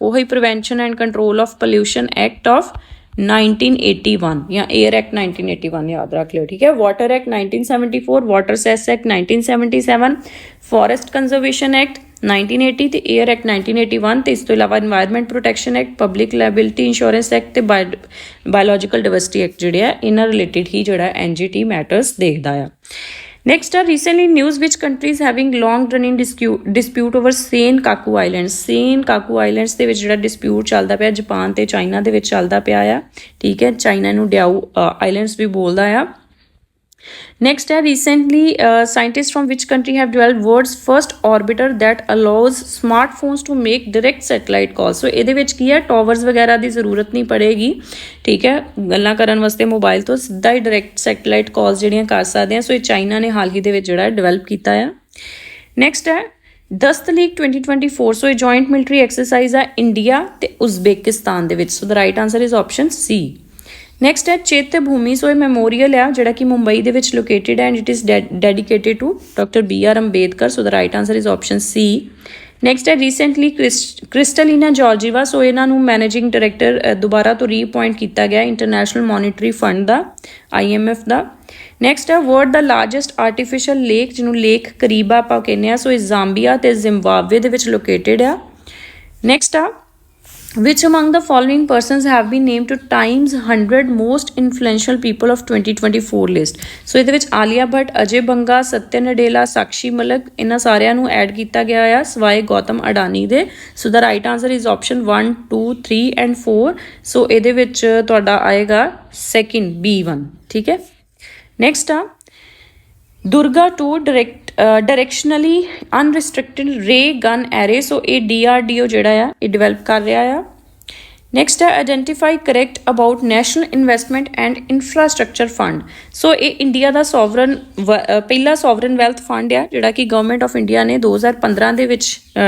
ਉਹੀ prevention and control of pollution act of 1981 ਜਾਂ 에ਅਰ ਐਕਟ 1981 ਯਾਦ ਰੱਖ ਲਿਓ. ਠੀਕ ਹੈ, water act 1974, water cess act 1977, forest conservation act 1980 ਤੇ air act 1981 ਤੇ ਇਸ ਤੋਂ ਇਲਾਵਾ environment protection act, public liability insurance act ਤੇ ਬਾਇਓਲੋਜੀਕਲ ਡਾਇਵਰਸਿਟੀ ਐਕਟ ਜਿਹੜੇ ਆ ਇਹਨਾਂ ਰਿਲੇਟਡ ਹੀ ਜਿਹੜਾ NGT ਮੈਟਰਸ ਦੇਖਦਾ ਆ. Next are recently news which countries having long running dispute over Senkaku Islands. Senkaku Islands ਦੇ ਵਿੱਚ ਜਿਹੜਾ dispute ਚੱਲਦਾ ਪਿਆ ਜਾਪਾਨ ਤੇ ਚਾਈਨਾ ਦੇ ਵਿੱਚ ਚੱਲਦਾ ਪਿਆ ਆ. ਠੀਕ ਹੈ, ਚਾਈਨਾ ਨੂੰ ਡਿਆਊ ਆਈਲੈਂਡਸ ਵੀ ਬੋਲਦਾ ਆ. Next ਹੈ recently scientists from which country have developed world's first orbiter that allows smartphones to make direct satellite calls. So ਇਹਦੇ ਵਿੱਚ ਕੀ ਹੈ, ਟਾਵਰਸ ਵਗੈਰਾ ਦੀ ਜ਼ਰੂਰਤ ਨਹੀਂ ਪੜੇਗੀ. ਠੀਕ ਹੈ, ਗੱਲਾਂ ਕਰਨ ਵਾਸਤੇ ਮੋਬਾਈਲ ਤੋਂ ਸਿੱਧਾ ਹੀ ਡਾਇਰੈਕਟ ਸੈਟੇਲਾਈਟ ਕਾਲਸ ਜਿਹੜੀਆਂ ਕਰ ਸਕਦੇ ਹਾਂ. ਸੋ ਇਹ ਚਾਈਨਾ ਨੇ ਹਾਲ ਹੀ ਦੇ ਵਿੱਚ ਜਿਹੜਾ ਡਿਵੈਲਪ ਕੀਤਾ ਆ. ਨੈਕਸਟ ਹੈ ਦਸਤ ਲੀਗ 2024. ਸੋ ਇਹ ਜੁਆਇੰਟ ਮਿਲਟਰੀ ਐਕਸਰਸਾਈਜ਼ ਆ ਇੰਡੀਆ ਤੇ ਉਜ਼ਬੇਕਿਸਤਾਨ ਦੇ ਵਿੱਚ. So the right answer is option C. Next ਹੈ ਚੇਤਯ ਭੂਮੀ. ਸੋ ਇਹ ਮੈਮੋਰੀਅਲ ਆ ਜਿਹੜਾ ਕਿ ਮੁੰਬਈ ਦੇ ਵਿੱਚ ਲੋਕੇਟਡ ਹੈ and it is dedicated to doctor BR Ambedkar. So the right answer is option C. Next ਹੈ ਰੀਸੈਂਟਲੀ ਕ੍ਰਿਸਟਲੀਨਾ ਜਾਰਜੀਵਾ. ਸੋ ਇਹਨਾਂ ਨੂੰ ਮੈਨੇਜਿੰਗ ਡਾਇਰੈਕਟਰ ਦੁਬਾਰਾ ਤੋਂ ਰੀਅਪੁਆਇੰਟ ਕੀਤਾ ਗਿਆ ਇੰਟਰਨੈਸ਼ਨਲ ਮੋਨੀਟਰੀ ਫੰਡ ਦਾ, IMF ਦਾ. ਨੈਕਸਟ ਹੈ ਵਰਲਡ ਦਾ ਲਾਰਜੈਸਟ ਆਰਟੀਫਿਸ਼ੀਅਲ ਲੇਕ ਜਿਹਨੂੰ ਲੇਕ ਕਰੀਬਾ ਆਪਾਂ ਕਹਿੰਦੇ ਹਾਂ. ਸੋ ਇਹ ਜ਼ਾਂਬੀਆ ਤੇ ਜ਼ਿੰਬਾਬਵੇ ਦੇ ਵਿੱਚ ਲੋਕੇਟਡ ਆ. ਨੈਕਸਟ ਆ which among the following persons have been named to Times 100 most influential people of 2024 list. ਸੋ ਇਹਦੇ ਵਿੱਚ ਆਲੀਆ ਭੱਟ, ਅਜੇ ਬੰਗਾ, ਸਤਿਆ ਨਡੇਲਾ, ਸਾਕਸ਼ੀ ਮਲਿਕ ਇਹਨਾਂ ਸਾਰਿਆਂ ਨੂੰ ਐਡ ਕੀਤਾ ਗਿਆ ਆ ਸਵਾਏ ਗੌਤਮ ਅਡਾਨੀ ਦੇ. So the right answer is option 1, 2, 3 and 4. So ਇਹਦੇ ਵਿੱਚ ਤੁਹਾਡਾ ਆਏਗਾ ਸੈਕਿੰਡ B1. ਠੀਕ ਹੈ, ਨੈਕਸਟ ਆ ਦੁਰਗਾ 2 ਡਾਇਰੈਕਸ਼ਨਲੀ ਅਨਰਿਸਟ੍ਰਿਕਟਡ ਰੇ ਗਨ ਐਰੇ. ਸੋ ਇਹ DRDO ਜਿਹੜਾ ਆ ਇਹ ਡਿਵੈਲਪ ਕਰ ਰਿਹਾ ਆ. ਨੈਕਸਟ ਹੈ identify correct about national investment and infrastructure fund. So ਇਹ ਇੰਡੀਆ ਦਾ ਸੋਵਰਨ ਪਹਿਲਾ ਸੋਵਰਨ ਵੈਲਥ ਫੰਡ ਆ ਜਿਹੜਾ ਕਿ ਗਵਰਨਮੈਂਟ ਆਫ ਇੰਡੀਆ ਨੇ 2015 ਦੇ ਵਿੱਚ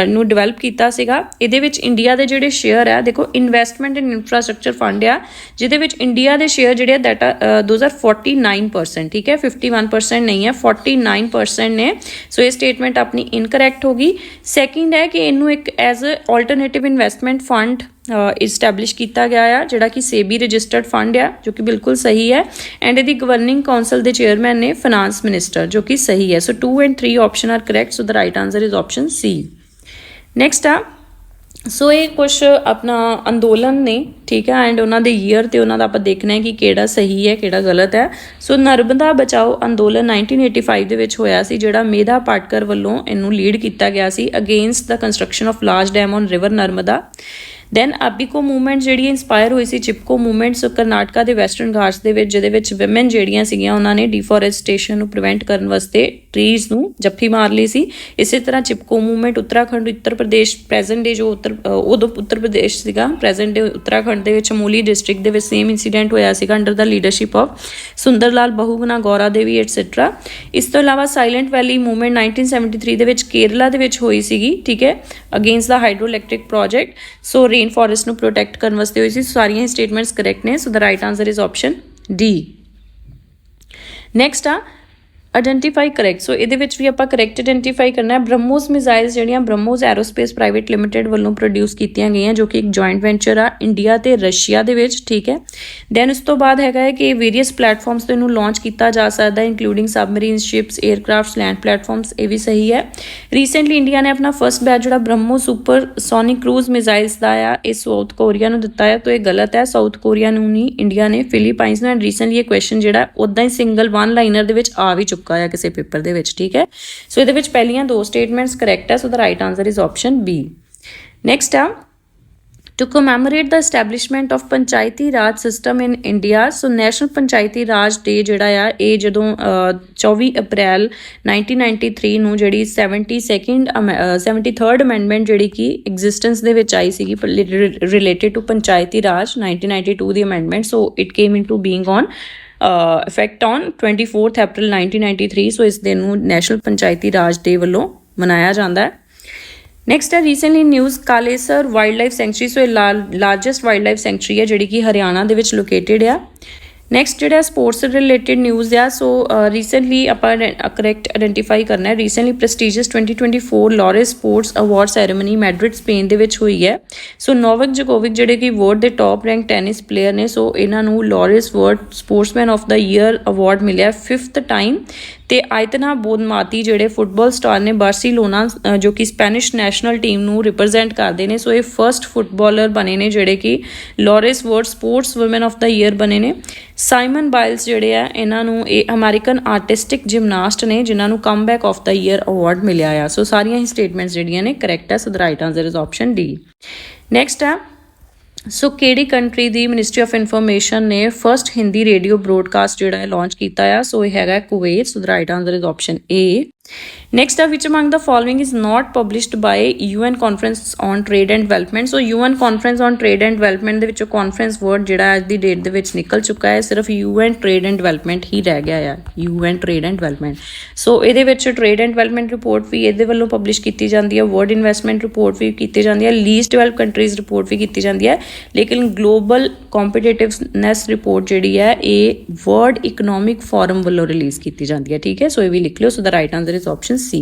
ਨੂੰ ਡਿਵੈਲਪ ਕੀਤਾ ਸੀਗਾ। ਇਹਦੇ ਵਿੱਚ ਇੰਡੀਆ ਦੇ ਜਿਹੜੇ ਸ਼ੇਅਰ ਆ, ਦੇਖੋ ਇਨਵੈਸਟਮੈਂਟ ਐਂਡ ਇਨਫਰਾਸਟਰਕਚਰ ਫੰਡ ਆ ਜਿਹਦੇ ਵਿੱਚ ਇੰਡੀਆ ਦੇ ਸ਼ੇਅਰ ਜਿਹੜੇ ਆ ਦੈਟ 49%, ਠੀਕ ਹੈ 51% ਨਹੀਂ ਹੈ, 49% ਨੇ। ਸੋ ਇਹ ਸਟੇਟਮੈਂਟ ਆਪਣੀ ਇਨਕਰੈਕਟ ਹੋ ਗਈ। ਸੈਕਿੰਡ ਹੈ ਕਿ ਇਹਨੂੰ ਇੱਕ as alternative investment fund establish ਕੀਤਾ ਗਿਆ ਆ ਜਿਹੜਾ ਕਿ ਸੇਬੀ ਰਜਿਸਟਰਡ ਫੰਡ ਆ ਜੋ ਕਿ ਬਿਲਕੁਲ ਸਹੀ ਹੈ। ਐਂਡ ਇਹਦੀ ਗਵਰਨਿੰਗ ਕਾਉਂਸਲ ਦੇ ਚੇਅਰਮੈਨ ਨੇ ਫਾਈਨਾਂਸ ਮਿਨਿਸਟਰ ਜੋ ਕਿ ਸਹੀ ਹੈ। So 2 and 3 option are correct. So the right answer is option C. Next ਆ ਸੋ ਇਹ ਕੁਛ ਆਪਣਾ ਅੰਦੋਲਨ ਨੇ, ਠੀਕ ਹੈ, ਐਂਡ ਉਹਨਾਂ ਦੇ ਈਅਰ ਤੇ ਉਹਨਾਂ ਦਾ ਆਪਾਂ ਦੇਖਣਾ ਹੈ ਕਿ ਕਿਹੜਾ ਸਹੀ ਹੈ ਕਿਹੜਾ ਗਲਤ ਹੈ। ਸੋ ਨਰਮਦਾ ਬਚਾਓ ਅੰਦੋਲਨ 1985 ਦੇ ਵਿੱਚ ਹੋਇਆ ਸੀ ਜਿਹੜਾ ਮੇਧਾ ਪਾਟਕਰ ਵੱਲੋਂ ਇਹਨੂੰ ਲੀਡ ਕੀਤਾ ਗਿਆ ਸੀ against the construction of large dam on river Narmada. Then Appiko movement ਜਿਹੜੀ ਇੰਸਪਾਇਰ ਹੋਈ ਸੀ ਚਿਪਕੋ ਮੂਵਮੈਂਟ। ਸੋ ਕਰਨਾਟਕਾ ਦੇ ਵੈਸਟਰਨ ਘਾਟਸ ਦੇ ਵਿੱਚ ਜਿਹਦੇ ਵਿੱਚ ਵਿਮਨ ਜਿਹੜੀਆਂ ਸੀਗੀਆਂ ਉਹਨਾਂ ਨੇ ਡਿਫੋਰੈਸਟੇਸ਼ਨ ਨੂੰ ਪ੍ਰੀਵੈਂਟ ਕਰਨ ਵਾਸਤੇ ਟਰੀਜ਼ ਨੂੰ ਜੱਫੀ ਮਾਰ ਲਈ ਸੀ। ਇਸੇ ਤਰ੍ਹਾਂ ਚਿਪਕੋ ਮੂਵਮੈਂਟ ਉੱਤਰਾਖੰਡ ਉੱਤਰ ਪ੍ਰਦੇਸ਼ ਪ੍ਰੈਜ਼ੈਂਟ ਡੇ ਜੋ ਉਦੋਂ ਉੱਤਰ ਪ੍ਰਦੇਸ਼ ਸੀਗਾ, ਪ੍ਰੈਜ਼ੈਂਟ ਡੇ ਉੱਤਰਾਖੰਡ ਦੇ ਵਿੱਚ ਮੋਲੀ ਡਿਸਟ੍ਰਿਕਟ ਦੇ ਵਿੱਚ ਸੇਮ ਇੰਸੀਡੈਂਟ ਹੋਇਆ ਸੀਗਾ under the leadership of Sundar Lal Bahuguna Gaura Devi et cetera. ਇਸ ਤੋਂ ਇਲਾਵਾ ਸਾਇਲੈਂਟ ਵੈਲੀ ਮੂਵਮੈਂਟ 1973 ਦੇ ਵਿੱਚ ਕੇਰਲਾ ਦੇ ਵਿੱਚ ਹੋਈ ਸੀਗੀ, ਠੀਕ ਹੈ, against the hydroelectric project. So rain forest ਨੂੰ ਪ੍ਰੋਟੈਕਟ ਕਰਨ ਵਾਸਤੇ ਹੋਈ ਸੀ। ਸਾਰੀਆਂ ਹੀ ਸਟੇਟਮੈਂਟਸ ਕਰੈਕਟ ਨੇ। So the right answer is option D. Next ਆ ਆਈਡੈਂਟੀਫਾਈ ਕਰੈਕਟ। ਸੋ ਇਹਦੇ ਵਿੱਚ ਵੀ ਆਪਾਂ ਕਰੈਕਟ ਆਈਡੈਂਟੀਫਾਈ ਕਰਨਾ ਹੈ। ਬ੍ਰਹਮੋਸ ਮਿਜ਼ਾਈਲਸ ਜਿਹੜੀਆਂ ਬ੍ਰਹਮੋਸ ਐਰੋਸਪੇਸ ਪ੍ਰਾਈਵੇਟ ਲਿਮਿਟਿਡ ਵੱਲੋਂ ਪ੍ਰੋਡਿਊਸ ਕੀਤੀਆਂ ਗਈਆਂ ਜੋ ਕਿ ਇੱਕ ਜੁਆਇੰਟ ਵੈਂਚਰ ਆ ਇੰਡੀਆ ਤੇ ਰਸ਼ੀਆ ਦੇ ਵਿੱਚ, ਠੀਕ ਹੈ। ਦੈਨ ਉਸ ਤੋਂ ਬਾਅਦ ਹੈਗਾ ਹੈ ਕਿ ਵੇਰੀਅਸ ਪਲੇਟਫਾਰਮਸ ਤੋਂ ਇਹਨੂੰ ਲਾਂਚ ਕੀਤਾ ਜਾ ਸਕਦਾ ਇੰਕਲੂਡਿੰਗ ਸਬਮਰੀਨ ਸ਼ਿਪਸ, ਏਅਰਕ੍ਰਾਫਟਸ, ਲੈਂਡ ਪਲੇਟਫਾਰਮਸ। ਇਹ ਵੀ ਸਹੀ ਹੈ। ਰੀਸੈਂਟਲੀ ਇੰਡੀਆ ਨੇ ਆਪਣਾ ਫਸਟ ਬੈਚ ਜਿਹੜਾ ਬ੍ਰਹਮੋਸ ਸੁਪਰ ਸੋਨਿਕ ਕਰੂਜ਼ ਮਿਜ਼ਾਈਲਸ ਦਾ ਆ ਇਹ ਸਾਊਥ ਕੋਰੀਆ ਨੂੰ ਦਿੱਤਾ ਹੈ। ਤਾਂ ਇਹ ਗਲਤ ਹੈ। ਸਾਊਥ ਕੋਰੀਆ ਨੂੰ ਨਹੀਂ, ਇੰਡੀਆ ਨੇ ਫਿਲੀਪਾਈਨਸ ਨੂੰ। ਐਂਡ ਰੀਸੈਂਟਲੀ ਇਹ ਕੁਐਸਚਨ ਜਿਹੜਾ ਉੱਦਾਂ ਹੀ ਸਿੰਗਲ ਵਨ ਲਾਈਨਰ ਦੇ ਵਿੱਚ ਆ ਵੀ ਚੁੱਕਾ ਹੈ ਕਿਸੇ ਪੇਪਰ ਦੇ ਵਿੱਚ, ਠੀਕ ਹੈ। ਸੋ ਇਹਦੇ ਵਿੱਚ ਪਹਿਲੀਆਂ 2 ਸਟੇਟਮੈਂਟਸ ਕਰੈਕਟ ਹੈ। So the right answer is option B. Next ਆ to commemorate the establishment of Panchayati Raj system in India। So national Panchayati Raj ਡੇ ਜਿਹੜਾ ਆ ਇਹ ਜਦੋਂ 24 ਅਪ੍ਰੈਲ 1993 ਨੂੰ ਜਿਹੜੀ 73rd ਅਮੈਂਡਮੈਂਟ ਜਿਹੜੀ ਕਿ ਐਗਜ਼ਿਸਟੈਂਸ ਦੇ ਵਿੱਚ ਆਈ ਸੀਗੀ ਰਿਲੇਟਡ ਟੂ ਪੰਚਾਇਤੀ ਰਾਜ 1992 ਦੀ amendment. So it came into being on effect on 24 ਅਪ੍ਰੈਲ 1993। ਸੋ ਇਸ ਦਿਨ ਨੂੰ ਨੈਸ਼ਨਲ ਪੰਚਾਇਤੀ ਰਾਜ ਡੇ ਵੱਲੋਂ ਮਨਾਇਆ ਜਾਂਦਾ ਹੈ। ਨੈਕਸਟ ਹੈ recently news Kalesar wildlife sanctuary. So ਇਹ ਲਾਰਜੈਸਟ ਵਾਈਲਡ ਲਾਈਫ ਸੈਂਚੁਰੀ ਹੈ ਜਿਹੜੀ ਕਿ ਹਰਿਆਣਾ ਦੇ ਵਿੱਚ ਲੋਕੇਟਡ ਆ। ਨੈਕਸਟ ਜਿਹੜਾ ਸਪੋਰਟਸ ਰਿਲੇਟਡ ਨਿਊਜ਼ ਆ। ਸੋ ਰੀਸੈਂਟਲੀ ਆਪਾਂ ਕਰੈਕਟ ਆਈਡੈਂਟੀਫਾਈ ਕਰਨਾ ਹੈ। Recently prestigious 2024 Laureus sports award ceremony Madrid Spain ਦੇ ਵਿੱਚ ਹੋਈ ਹੈ। ਸੋ ਨੋਵਕ ਜੋਕੋਵਿਕ ਜਿਹੜੇ ਕਿ ਵਰਲਡ ਦੇ ਟੌਪ ਰੈਂਕ ਟੈਨਿਸ ਪਲੇਅਰ ਨੇ। ਸੋ ਇਹਨਾਂ ਨੂੰ Laureus world sportsman of the year award ਮਿਲਿਆ 5th ਟਾਈਮ। ਤੇ ਆਇਤਨਾ ਬੋਨਮਾਤੀ ਜਿਹੜੇ ਫੁੱਟਬਾਲ ਸਟਾਰ ਨੇ ਬਾਰਸੀਲੋਨਾ ਜੋ ਕਿ ਸਪੈਨਿਸ਼ ਨੈਸ਼ਨਲ ਟੀਮ ਨੂੰ ਰਿਪਰੈਜ਼ੈਂਟ ਕਰਦੇ ਨੇ। ਸੋ ਇਹ ਫਰਸਟ ਫੁੱਟਬਾਲਰ ਬਣੇ ਨੇ ਜਿਹੜੇ ਕਿ Laureus world sportswoman of the year ਬਣੇ ਨੇ। ਸਾਈਮਨ ਬਾਇਲਸ ਜਿਹੜੇ ਆ ਇਹਨਾਂ ਨੂੰ ਇਹ ਅਮਰੀਕਨ ਆਰਟਿਸਟਿਕ ਜਿਮਨਾਸਟ ਨੇ ਜਿਨ੍ਹਾਂ ਨੂੰ comeback of the year award ਮਿਲਿਆ ਆ। ਸੋ ਸਾਰੀਆਂ ਹੀ ਸਟੇਟਮੈਂਟਸ ਜਿਹੜੀਆਂ ਨੇ ਕਰੈਕਟ ਹੈ। So the right answer is option D. Next ਆ ਸੋ ਕਿਹੜੀ ਕੰਟਰੀ ਦੀ ਮਿਨਿਸਟਰੀ ਆਫ ਇਨਫੋਰਮੇਸ਼ਨ ਨੇ ਫਸਟ ਹਿੰਦੀ ਰੇਡੀਓ ਬ੍ਰੋਡਕਾਸਟ ਜਿਹੜਾ ਹੈ ਲਾਂਚ ਕੀਤਾ ਆ। ਸੋ ਇਹ ਹੈਗਾ Kuwait. So the right answer is option A. Next ਆ which among the following is not published by UN conference on trade and development. So UN conference on trade and development ਦੇ ਵਿੱਚੋਂ conference word ਜਿਹੜਾ ਅੱਜ ਦੀ date ਦੇ ਵਿੱਚ ਨਿਕਲ ਚੁੱਕਾ ਹੈ। ਸਿਰਫ UN ਟ੍ਰੇਡ ਐਂਡ ਡਿਵੈਲਪਮੈਂਟ ਹੀ ਰਹਿ ਗਿਆ ਆ। UN trade and development. So ਇਹਦੇ ਵਿੱਚ ਟ੍ਰੇਡ ਐਂਡ ਡਿਵੈਲਪਮੈਂਟ ਰਿਪੋਰਟ ਵੀ ਇਹਦੇ ਵੱਲੋਂ ਪਬਲਿਸ਼ ਕੀਤੀ ਜਾਂਦੀ ਹੈ। ਵਰਲਡ ਇਨਵੈਸਟਮੈਂਟ ਰਿਪੋਰਟ ਵੀ ਕੀਤੀ ਜਾਂਦੀ ਹੈ। ਲੀਸਟ ਡਿਵੈਲਪ ਕੰਟਰੀਜ਼ ਰਿਪੋਰਟ ਵੀ ਕੀਤੀ ਜਾਂਦੀ ਹੈ। ਲੇਕਿਨ ਗਲੋਬਲ ਕੰਪੀਟੀਟਿਵਨੈਸ ਰਿਪੋਰਟ ਜਿਹੜੀ ਹੈ ਇਹ ਵਰਲਡ ਇਕਨੋਮਿਕ ਫੋਰਮ ਵੱਲੋਂ ਰਿਲੀਜ਼ ਕੀਤੀ ਜਾਂਦੀ ਹੈ, ਠੀਕ ਹੈ। ਸੋ ਇਹ ਵੀ ਲਿਖ ਲਿਓ। So the right answer is option C.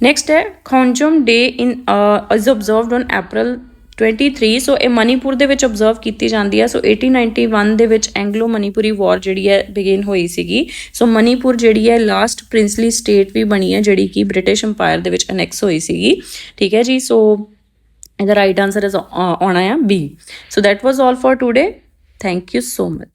Next ਹੈ Khongjom day is observed on April 23। So ਇਹ ਮਨੀਪੁਰ ਦੇ ਵਿੱਚ observe ਕੀਤੀ ਜਾਂਦੀ ਹੈ। ਸੋ 1891 ਦੇ ਵਿੱਚ ਐਂਗਲੋ ਮਨੀਪੁਰੀ ਵਾਰ ਜਿਹੜੀ ਹੈ ਬਿਗਿਨ ਹੋਈ ਸੀਗੀ। ਸੋ ਮਨੀਪੁਰ ਜਿਹੜੀ ਹੈ ਲਾਸਟ ਪ੍ਰਿੰਸਲੀ ਸਟੇਟ ਵੀ ਬਣੀ ਹੈ ਜਿਹੜੀ ਕਿ ਬ੍ਰਿਟਿਸ਼ ਅੰਪਾਇਰ ਦੇ ਵਿੱਚ ਅਨੈਕਸ ਹੋਈ ਸੀਗੀ, ਠੀਕ ਹੈ ਜੀ। ਸੋ ਇਹਦਾ ਰਾਈਟ ਆਂਸਰ ਆਉਣਾ ਆ B. So that was all for today. Thank you so much.